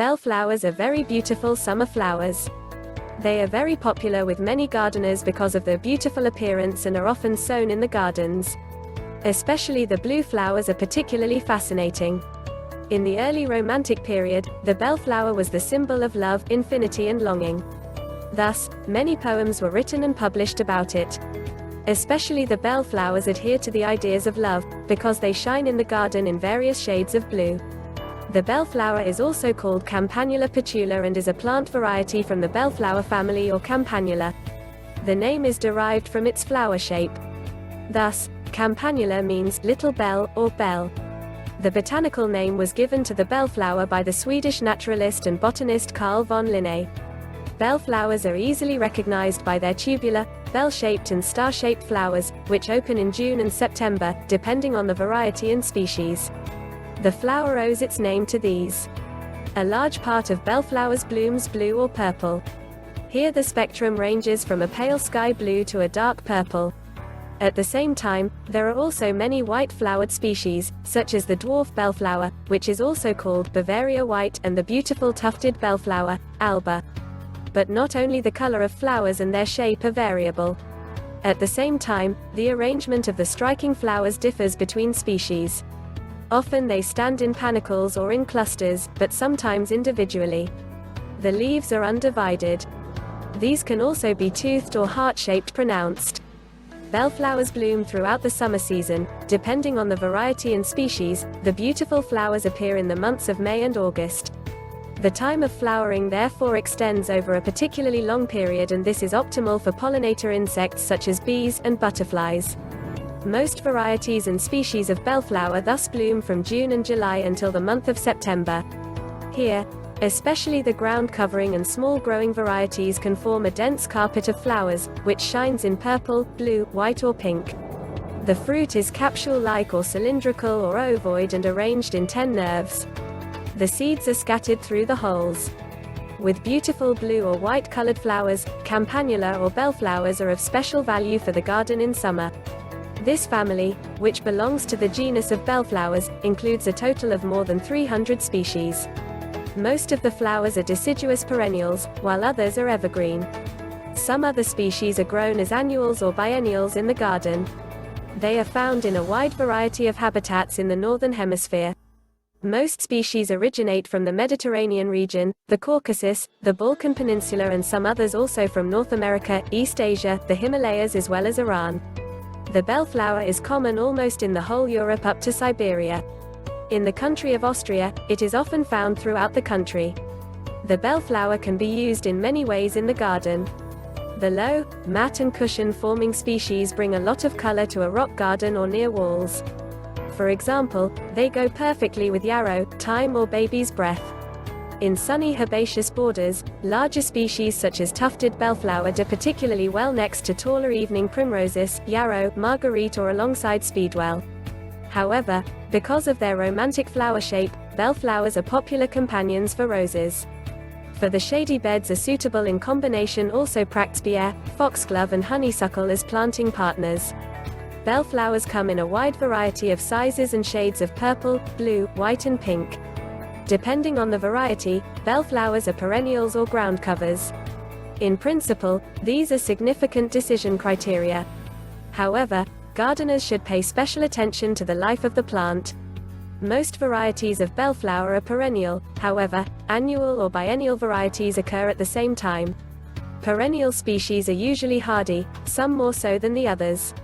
Bellflowers are very beautiful summer flowers. They are very popular with many gardeners because of their beautiful appearance and are often sown in the gardens. Especially the blue flowers are particularly fascinating. In the early Romantic period, the bellflower was the symbol of love, infinity and longing. Thus, many poems were written and published about it. Especially the bellflowers adhere to the ideas of love, because they shine in the garden in various shades of blue. The bellflower is also called Campanula petula and is a plant variety from the bellflower family or Campanula. The name is derived from its flower shape. Thus, Campanula means little bell or bell. The botanical name was given to the bellflower by the Swedish naturalist and botanist Carl von Linné. Bellflowers are easily recognized by their tubular, bell-shaped and star-shaped flowers, which open in June and September, depending on the variety and species. The flower owes its name to these. A large part of bellflowers blooms blue or purple. Here the spectrum ranges from a pale sky blue to a dark purple. At the same time, there are also many white-flowered species, such as the dwarf bellflower, which is also called Bavaria white, and the beautiful tufted bellflower, Alba. But not only the color of flowers and their shape are variable. At the same time, the arrangement of the striking flowers differs between species. Often they stand in panicles or in clusters, but sometimes individually. The leaves are undivided. These can also be toothed or heart-shaped pronounced. Bellflowers bloom throughout the summer season, depending on the variety and species. The beautiful flowers appear in the months of May and August. The time of flowering therefore extends over a particularly long period, and this is optimal for pollinator insects such as bees and butterflies. Most varieties and species of bellflower thus bloom from June and July until the month of September. Here, especially the ground covering and small growing varieties can form a dense carpet of flowers, which shines in purple, blue, white or pink. The fruit is capsule-like or cylindrical or ovoid and arranged in 10 nerves. The seeds are scattered through the holes. With beautiful blue or white-colored flowers, campanula or bellflowers are of special value for the garden in summer. This family, which belongs to the genus of bellflowers, includes a total of more than 300 species. Most of the flowers are deciduous perennials, while others are evergreen. Some other species are grown as annuals or biennials in the garden. They are found in a wide variety of habitats in the Northern Hemisphere. Most species originate from the Mediterranean region, the Caucasus, the Balkan Peninsula and some others also from North America, East Asia, the Himalayas as well as Iran. The bellflower is common almost in the whole Europe up to Siberia. In the country of Austria, it is often found throughout the country. The bellflower can be used in many ways in the garden. The low, mat and cushion-forming species bring a lot of color to a rock garden or near walls. For example, they go perfectly with yarrow, thyme or baby's breath. In sunny herbaceous borders, larger species such as tufted bellflower do particularly well next to taller evening primroses, yarrow, marguerite or alongside speedwell. However, because of their romantic flower shape, bellflowers are popular companions for roses. For the shady beds are suitable in combination also Praxbier, foxglove and honeysuckle as planting partners. Bellflowers come in a wide variety of sizes and shades of purple, blue, white and pink. Depending on the variety, bellflowers are perennials or ground covers. In principle, these are significant decision criteria. However, gardeners should pay special attention to the life of the plant. Most varieties of bellflower are perennial, however, annual or biennial varieties occur at the same time. Perennial species are usually hardy, some more so than the others.